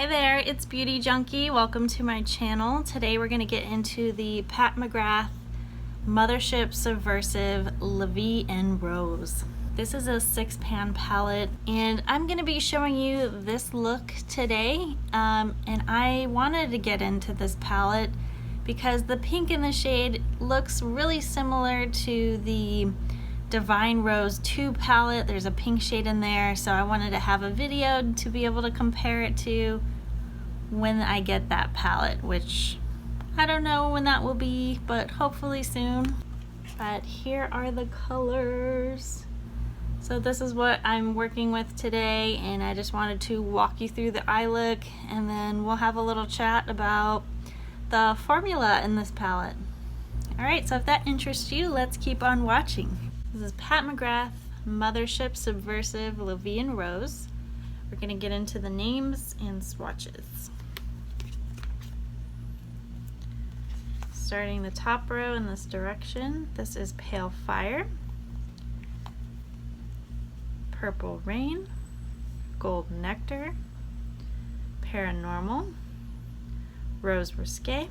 Hi there, it's Beauty Junkie. Welcome to my channel. Today we're going to get into the McGrath Mothership Subversive La Vie in Rose. This is a 6-pan palette and I'm going to be showing you this look today. And I wanted to get into this palette because the pink in the shade looks really similar to the Divine Rose 2 palette. There's a pink shade in there, so I wanted to have a video to be able to compare it to when I get that palette, which I don't know when that will be, but hopefully soon. But here are the colors. So this is what I'm working with today, and I just wanted to walk you through the eye look, and then we'll have a little chat about the formula in this palette. Alright, so if that interests you, let's keep on watching. This is McGrath Mothership Subversive La Vie in Rose. We're going to get into the names and swatches. Starting the top row in this direction, this is Pale Fire, Purple Rain, Gold Nectar, Paranormal, Rose Risque,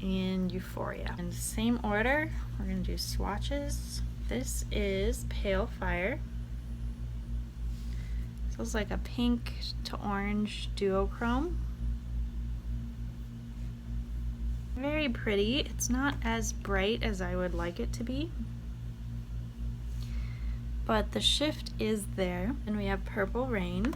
and Euphoria. In the same order, we're going to do swatches. This is Pale Fire. This looks like a pink to orange duochrome. Very pretty. It's not as bright as I would like it to be, but the shift is there. And we have Purple Rain.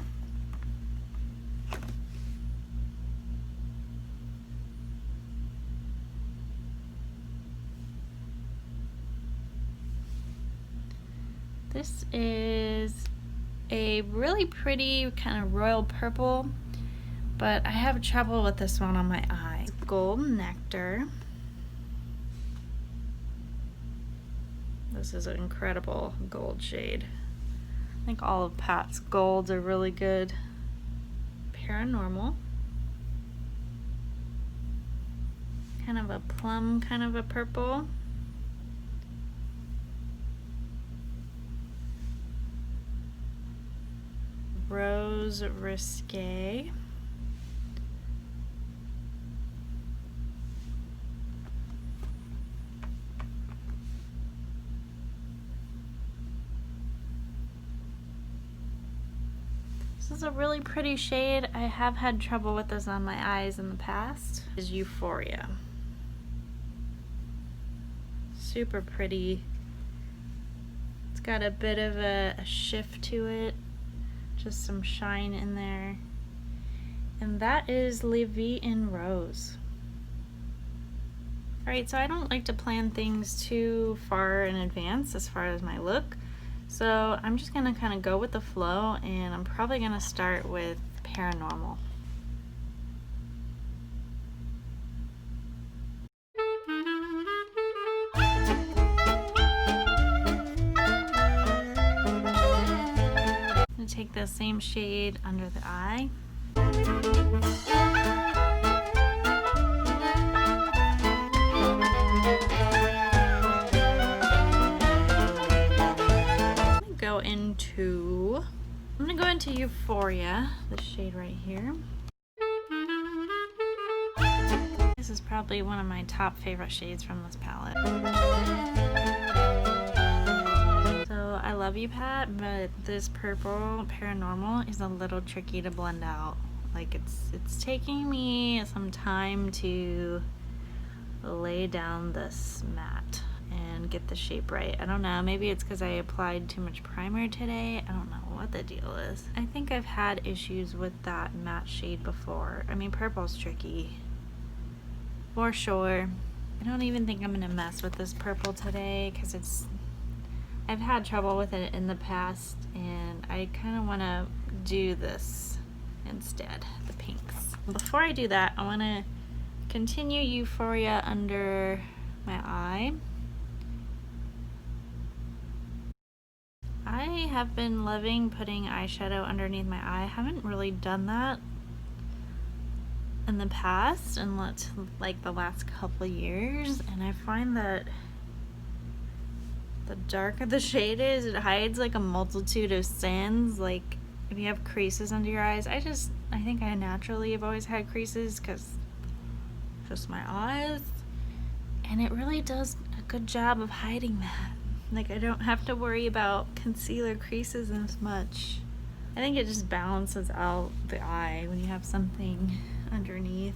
This is a really pretty kind of royal purple, but I have trouble with this one on my eye. Gold Nectar. This is an incredible gold shade. I think all of Pat's golds are really good. Paranormal. Kind of a plum, kind of a purple. Rose Risque. This is a really pretty shade. I have had trouble with this on my eyes in the past. This is Euphoria. Super pretty. It's got a bit of a shift to it. Just some shine in there. And that is La Vie in Rose. Alright, so I don't like to plan things too far in advance as far as my look. So I'm just gonna kind of go with the flow, and I'm probably gonna start with Paranormal. Take the same shade under the eye. I'm gonna go into Euphoria, this shade right here. This is probably one of my top favorite shades from this palette. I love you, Pat, but this purple Paranormal is a little tricky to blend out. Like it's taking me some time to lay down this matte and get the shape right. I don't know, maybe it's because I applied too much primer today. I don't know what the deal is. I think I've had issues with that matte shade before. I mean, purple's tricky, for sure. I don't even think I'm gonna mess with this purple today because I've had trouble with it in the past, and I kind of want to do this instead, the pinks. Before I do that, I want to continue Euphoria under my eye. I have been loving putting eyeshadow underneath my eye. I haven't really done that in the past, and like the last couple of years, and I find that the darker the shade is, it hides like a multitude of sins. Like if you have creases under your eyes. I think I naturally have always had creases because just my eyes, and it really does a good job of hiding that. Like, I don't have to worry about concealer creases as much. I think it just balances out the eye when you have something underneath.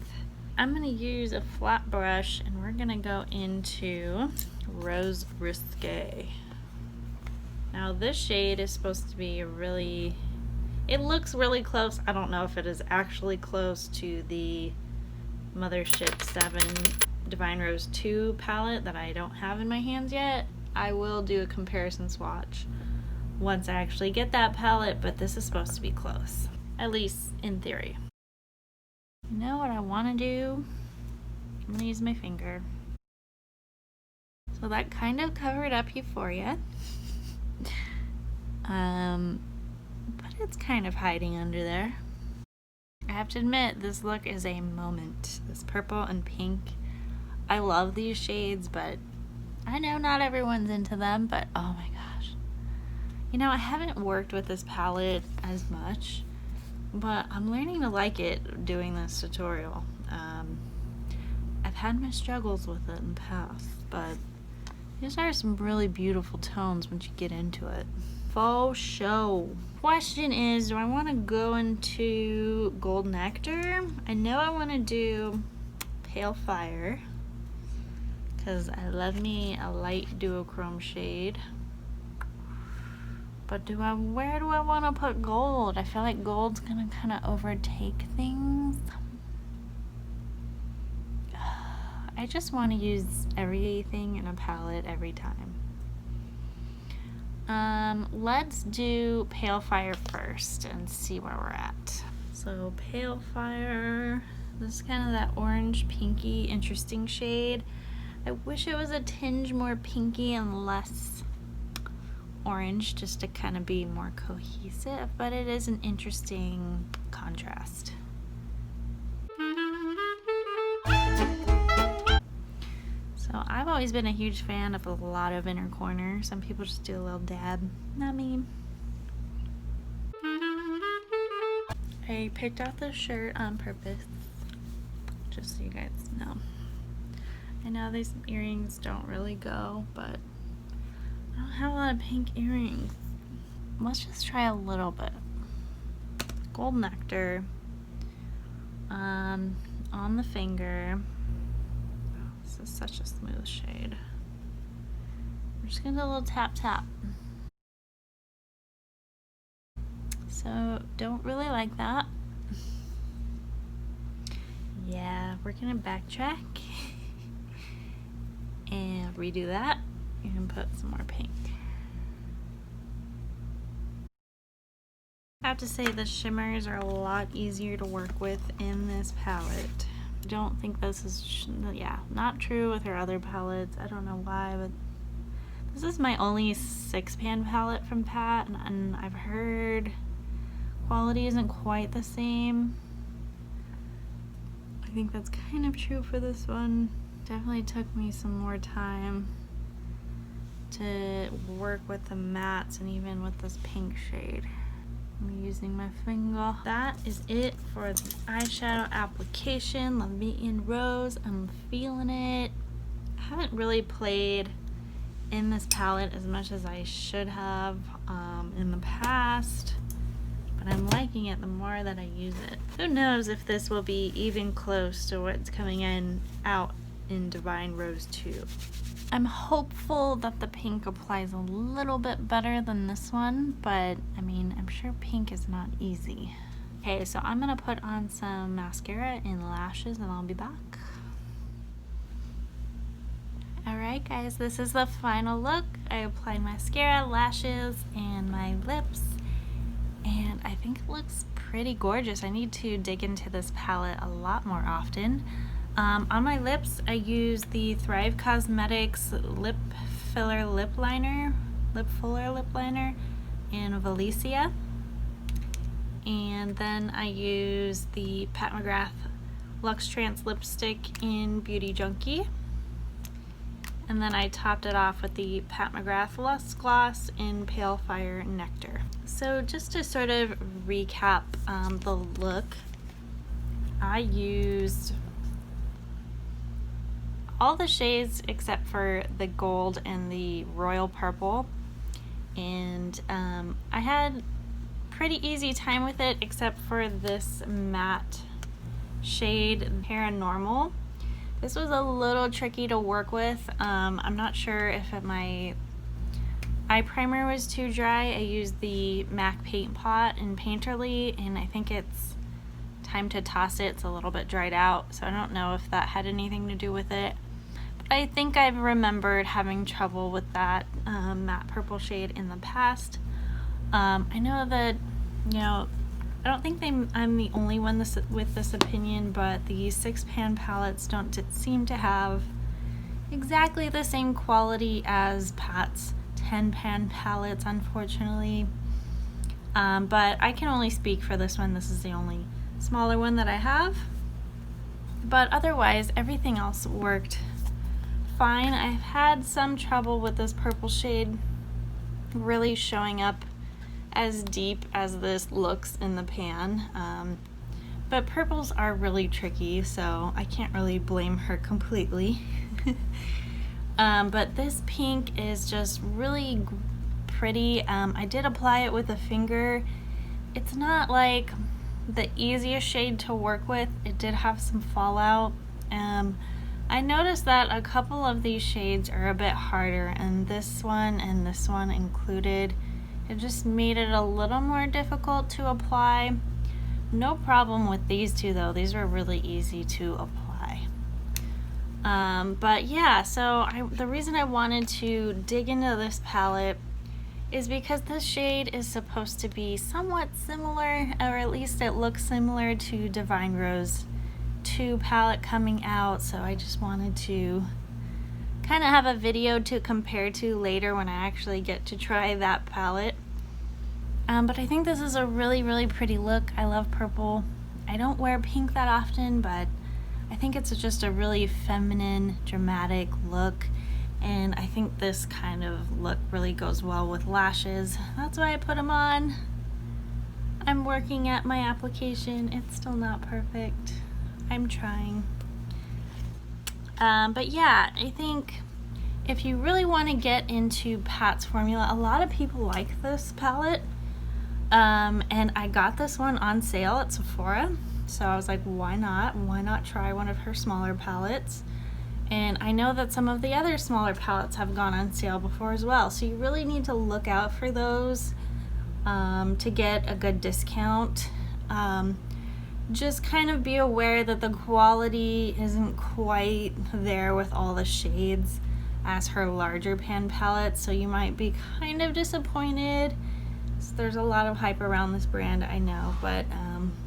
I'm gonna use a flat brush and we're gonna go into Rose Risque. Now this shade is supposed to be really, it looks really close. I don't know if it is actually close to the Mothership VII Divine Rose 2 palette that I don't have in my hands yet. I will do a comparison swatch once I actually get that palette, but this is supposed to be close, at least in theory. You know what I want to do? I'm gonna use my finger. So that kind of covered up Euphoria. But it's kind of hiding under there. I have to admit, this look is a moment. This purple and pink. I love these shades, but I know not everyone's into them, but oh my gosh. You know, I haven't worked with this palette as much, but I'm learning to like it doing this tutorial. I've had my struggles with it in the past, but these are some really beautiful tones once you get into it. Faux show. Question is, do I want to go into Gold Nectar? I know I want to do Pale Fire, because I love me a light duochrome shade. But where do I want to put gold? I feel like gold's gonna kind of overtake things. I just want to use everything in a palette every time. Let's do Pale Fire first and see where we're at. So Pale Fire, this is kind of that orange pinky interesting shade. I wish it was a tinge more pinky and less orange, just to kind of be more cohesive, but it is an interesting contrast. So I've always been a huge fan of a lot of inner corner. Some people just do a little dab, not me. I picked out this shirt on purpose, just so you guys know. I know these earrings don't really go, but I don't have a lot of pink earrings. Let's just try a little bit. Gold Nectar on the finger. Oh, this is such a smooth shade. I'm just gonna do a little tap tap. So don't really like that. Yeah, we're gonna backtrack and redo that and put some more pink. I have to say the shimmers are a lot easier to work with in this palette. I don't think this is, not true with her other palettes. I don't know why, but this is my only 6-pan palette from Pat, and I've heard quality isn't quite the same. I think that's kind of true for this one. Definitely took me some more time to work with the mattes and even with this pink shade. I'm using my finger. That is it for the eyeshadow application. La Vie in Rose. I'm feeling it. I haven't really played in this palette as much as I should have in the past, but I'm liking it the more that I use it. Who knows if this will be even close to what's coming out in Divine Rose 2. I'm hopeful that the pink applies a little bit better than this one, but I mean, I'm sure pink is not easy. Okay, so I'm gonna put on some mascara and lashes and I'll be back. Alright guys, this is the final look. I applied mascara, lashes, and my lips, and I think it looks pretty gorgeous. I need to dig into this palette a lot more often. On my lips, I use the Thrive Cosmetics Lip Fuller Lip Liner in Valencia. And then I use the Pat McGrath Luxetrance lipstick in Beauty Junkie. And then I topped it off with the Pat McGrath Luxe Gloss in Pale Fire Nectar. So just to sort of recap the look, I used all the shades except for the gold and the royal purple, and I had pretty easy time with it except for this matte shade, Paranormal. This was a little tricky to work with. I'm not sure if my eye primer was too dry. I used the MAC Paint Pot in Painterly, and I think it's time to toss it. It's a little bit dried out, so I don't know if that had anything to do with it. But I think I've remembered having trouble with that matte purple shade in the past. I know that, you know, I don't think I'm the only one with this opinion, but the 6-pan palettes don't seem to have exactly the same quality as Pat's 10-pan palettes, unfortunately. But I can only speak for this one. This is the only smaller one that I have. But otherwise, everything else worked fine. I've had some trouble with this purple shade really showing up as deep as this looks in the pan, but purples are really tricky, so I can't really blame her completely. But this pink is just really pretty. I did apply it with a finger. It's not like the easiest shade to work with. It did have some fallout. I noticed that a couple of these shades are a bit harder, and this one included. It just made it a little more difficult to apply. No problem with these two though. These were really easy to apply. But yeah, so the reason I wanted to dig into this palette is because this shade is supposed to be somewhat similar, or at least it looks similar to Divine Rose 2 palette coming out. So I just wanted to kind of have a video to compare to later when I actually get to try that palette. But I think this is a really, really pretty look. I love purple. I don't wear pink that often, but I think it's just a really feminine, dramatic look, and I think this kind of look really goes well with lashes. That's why I put them on. I'm working at my application. It's still not perfect. I'm trying. But yeah, I think if you really want to get into Pat's formula, a lot of people like this palette. And I got this one on sale at Sephora, so I was like, why not? Why not try one of her smaller palettes? And I know that some of the other smaller palettes have gone on sale before as well, so you really need to look out for those to get a good discount. Just kind of be aware that the quality isn't quite there with all the shades as her larger pan palette, so you might be kind of disappointed. So there's a lot of hype around this brand, I know, but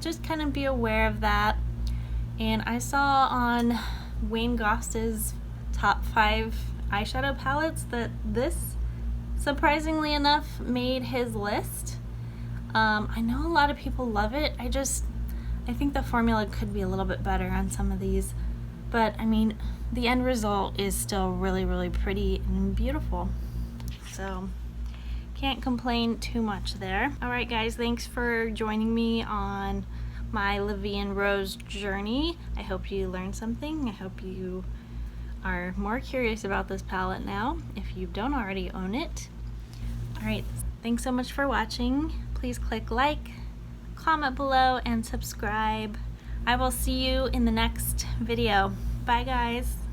just kind of be aware of that. And I saw on Wayne Goss's top 5 eyeshadow palettes that this, surprisingly enough, made his list. I know a lot of people love it. I think the formula could be a little bit better on some of these, but I mean, the end result is still really, really pretty and beautiful. So can't complain too much there. All right, guys, thanks for joining me on my La Vie and Rose journey. I hope you learned something. I hope you are more curious about this palette now, if you don't already own it. All right, thanks so much for watching. Please click like, comment below, and subscribe. I will see you in the next video. Bye, guys.